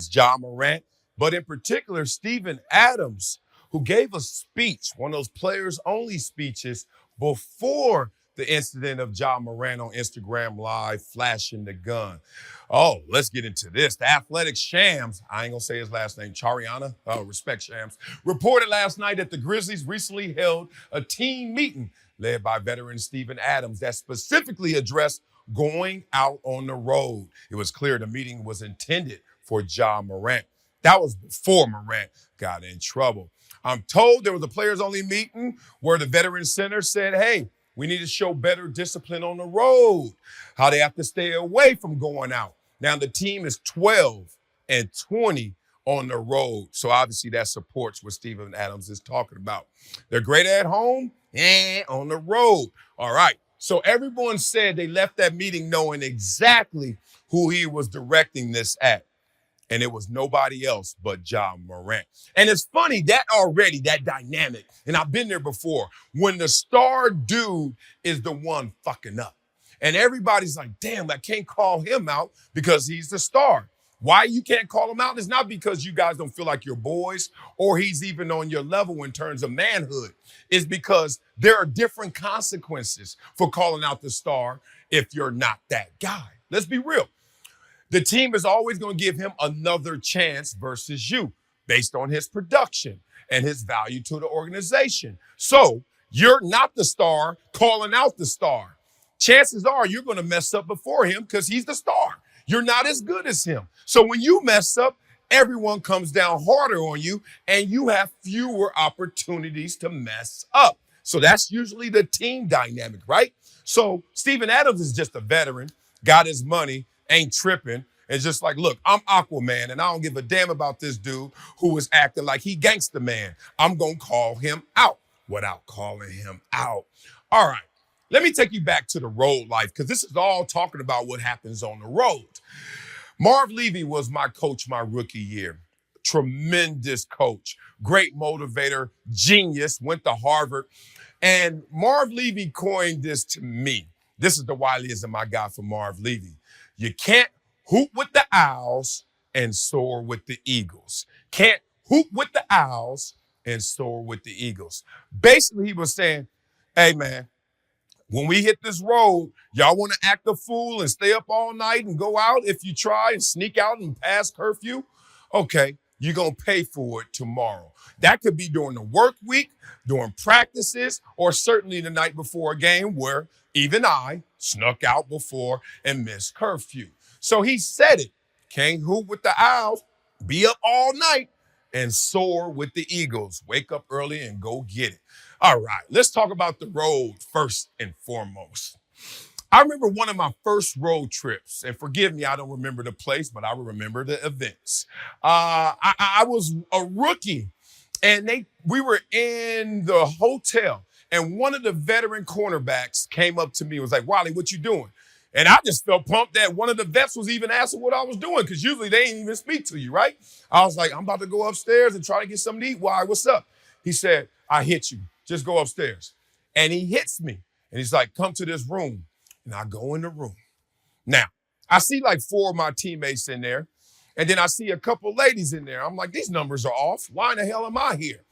is Ja Morant, but in particular, Steven Adams, who gave a speech, one of those players-only speeches before the incident of Ja Morant on Instagram Live flashing the gun. Oh, let's get into this. The Athletic Shams, I ain't gonna say his last name, Chariana, respect Shams, reported last night that the Grizzlies recently held a team meeting led by veteran Steven Adams that specifically addressed going out on the road. It was clear the meeting was intended for Ja Morant. That was before Morant got in trouble. I'm told there was a players-only meeting where the veteran center said, hey, we need to show better discipline on the road, how they have to stay away from going out. Now, the team is 12-20 on the road. So, obviously, that supports what Steven Adams is talking about. They're great at home and on the road. All right. So, everyone said they left that meeting knowing exactly who he was directing this at. And it was nobody else but Ja Morant. And it's funny, that dynamic, and I've been there before, when the star dude is the one fucking up. And everybody's like, damn, I can't call him out because he's the star. Why you can't call him out is not because you guys don't feel like you're boys or he's even on your level in terms of manhood. It's because there are different consequences for calling out the star if you're not that guy. Let's be real. The team is always going to give him another chance versus you based on his production and his value to the organization. So you're not the star calling out the star. Chances are you're going to mess up before him because he's the star. You're not as good as him. So when you mess up, everyone comes down harder on you and you have fewer opportunities to mess up. So that's usually the team dynamic, right? So Steven Adams is just a veteran, got his money, ain't tripping. It's just like, look, I'm Aquaman, and I don't give a damn about this dude who is acting like he Gangster man. I'm going to call him out without calling him out. All right, let me take you back to the road life, because this is all talking about what happens on the road. Marv Levy was my coach my rookie year. Tremendous coach, great motivator, genius, went to Harvard. And Marv Levy coined this to me. This is the Wileyism I got from Marv Levy. You can't hoop with the Owls and soar with the Eagles. Can't hoop with the Owls and soar with the Eagles. Basically, he was saying, hey, man, when we hit this road, y'all want to act a fool and stay up all night and go out if you try and sneak out and pass curfew? Okay, you're going to pay for it tomorrow. That could be during the work week, during practices, or certainly the night before a game where even I snuck out before and missed curfew. So he said it. Can't hoop with the Owls, be up all night, and soar with the Eagles. Wake up early and go get it. All right, let's talk about the road first and foremost. I remember one of my first road trips, and forgive me, I don't remember the place, but I remember the events. I was a rookie, and we were in the hotel, and one of the veteran cornerbacks came up to me and was like, Wiley, what you doing? And I just felt pumped that one of the vets was even asking what I was doing, because usually they ain't even speak to you, right? I was like, I'm about to go upstairs and try to get something to eat. Why, what's up? He said, I hit you. Just go upstairs. And he hits me. And he's like, come to this room. And I go in the room. Now, I see like 4 of my teammates in there. And then I see a couple ladies in there. I'm like, these numbers are off. Why in the hell am I here?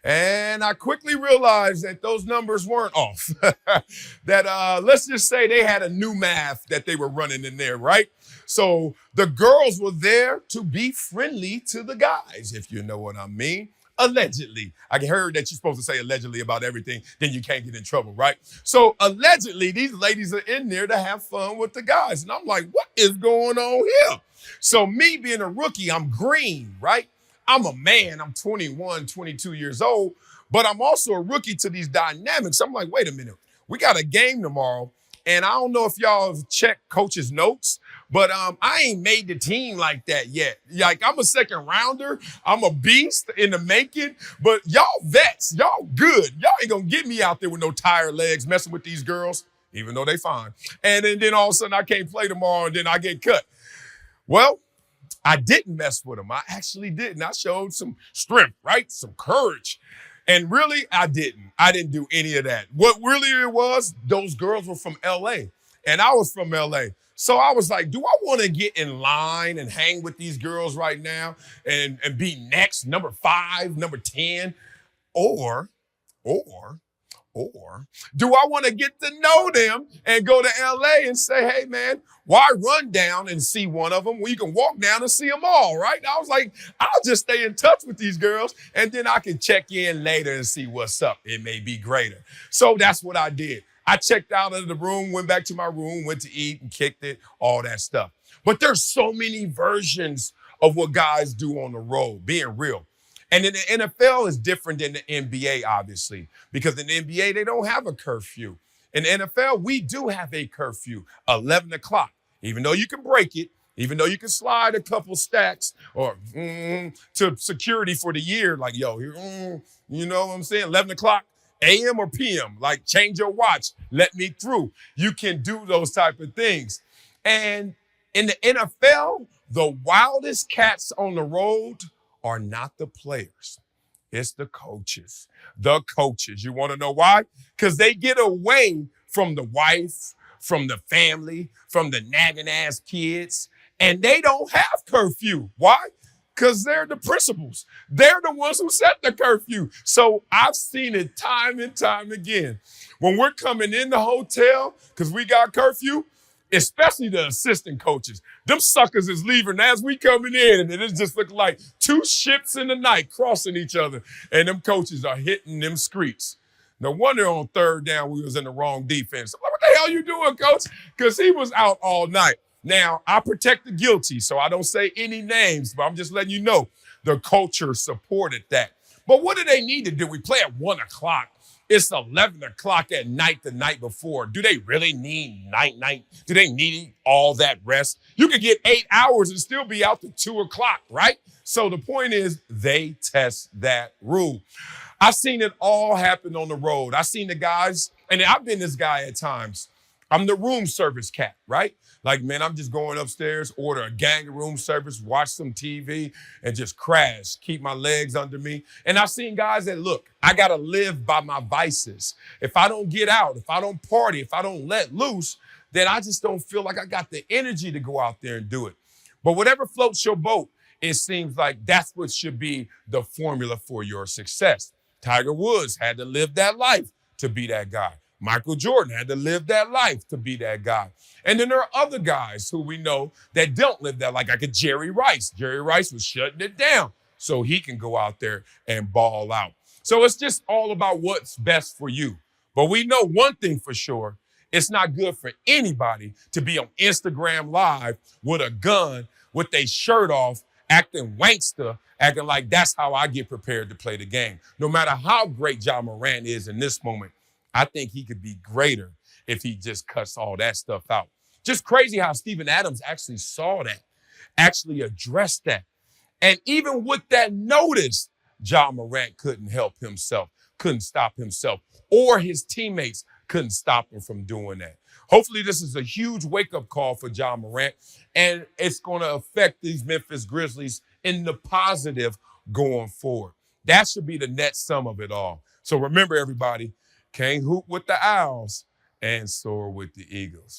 And I quickly realized that those numbers weren't off. That let's just say they had a new math that they were running in there, right? So the girls were there to be friendly to the guys, if you know what I mean. Allegedly. I heard that you're supposed to say allegedly about everything, then you can't get in trouble, right? So allegedly, these ladies are in there to have fun with the guys. And I'm like, what is going on here? So me being a rookie, I'm green, right? I'm a man. I'm 21, 22 years old, but I'm also a rookie to these dynamics. I'm like, wait a minute. We got a game tomorrow, and I don't know if y'all have checked coach's notes, but I ain't made the team like that yet. Like, I'm a second rounder. I'm a beast in the making, but y'all vets, y'all good. Y'all ain't gonna get me out there with no tired legs messing with these girls, even though they fine. And then all of a sudden I can't play tomorrow and then I get cut. Well, I didn't mess with them. I actually didn't. I showed some strength, right? Some courage. And really, I didn't. I didn't do any of that. What really it was, those girls were from L.A. and I was from L.A. So I was like, do I want to get in line and hang with these girls right now and be next, number 5, number 10? Or, or, or do I want to get to know them and go to LA and say, hey, man, why run down and see one of them when you can walk down and see them all, right? And I was like, I'll just stay in touch with these girls and then I can check in later and see what's up. It may be greater. So that's what I did. I checked out of the room, went back to my room, went to eat and kicked it, all that stuff. But there's so many versions of what guys do on the road, being real. And in the NFL is different than the NBA, obviously, because in the NBA, they don't have a curfew. In the NFL, we do have a curfew, 11 o'clock. Even though you can break it, even though you can slide a couple stacks or to security for the year, like, yo, you know what I'm saying? 11 o'clock, AM or PM, like change your watch, let me through. You can do those type of things. And in the NFL, the wildest cats on the road are not the players. It's the coaches. The coaches. You want to know why? Because they get away from the wife, from the family, from the nagging ass kids, and they don't have curfew. Why? Because they're the principals. They're the ones who set the curfew. So I've seen it time and time again. When we're coming in the hotel, because we got curfew, especially the assistant coaches, them suckers is leaving as we coming in, and it just look like two ships in the night crossing each other, and them coaches are hitting them streets. No wonder on third down we was in the wrong defense. I'm like, what the hell you doing, coach? Because he was out all night. Now, I protect the guilty, so I don't say any names, but I'm just letting you know the culture supported that. But what do they need to do? We play at 1 o'clock. It's 11 o'clock at night the night before. Do they really need night? Do they need all that rest? You could get 8 hours and still be out to 2 o'clock, right? So the point is they test that rule. I've seen it all happen on the road. I've seen the guys, and I've been this guy at times. I'm the room service cat, right? Like, man, I'm just going upstairs, order a gang of room service, watch some TV, and just crash, keep my legs under me. And I've seen guys that, look, I got to live by my vices. If I don't get out, if I don't party, if I don't let loose, then I just don't feel like I got the energy to go out there and do it. But whatever floats your boat, it seems like that's what should be the formula for your success. Tiger Woods had to live that life to be that guy. Michael Jordan had to live that life to be that guy. And then there are other guys who we know that don't live that life, like a Jerry Rice. Jerry Rice was shutting it down so he can go out there and ball out. So it's just all about what's best for you. But we know one thing for sure. It's not good for anybody to be on Instagram Live with a gun, with their shirt off, acting wankster, acting like that's how I get prepared to play the game. No matter how great Ja Morant is in this moment, I think he could be greater if he just cuts all that stuff out. Just crazy how Steven Adams actually saw that, actually addressed that. And even with that notice, Ja Morant couldn't help himself, couldn't stop himself, or his teammates couldn't stop him from doing that. Hopefully this is a huge wake-up call for Ja Morant, and it's going to affect these Memphis Grizzlies in the positive going forward. That should be the net sum of it all. So remember, everybody, can't hoop with the Owls and soar with the Eagles.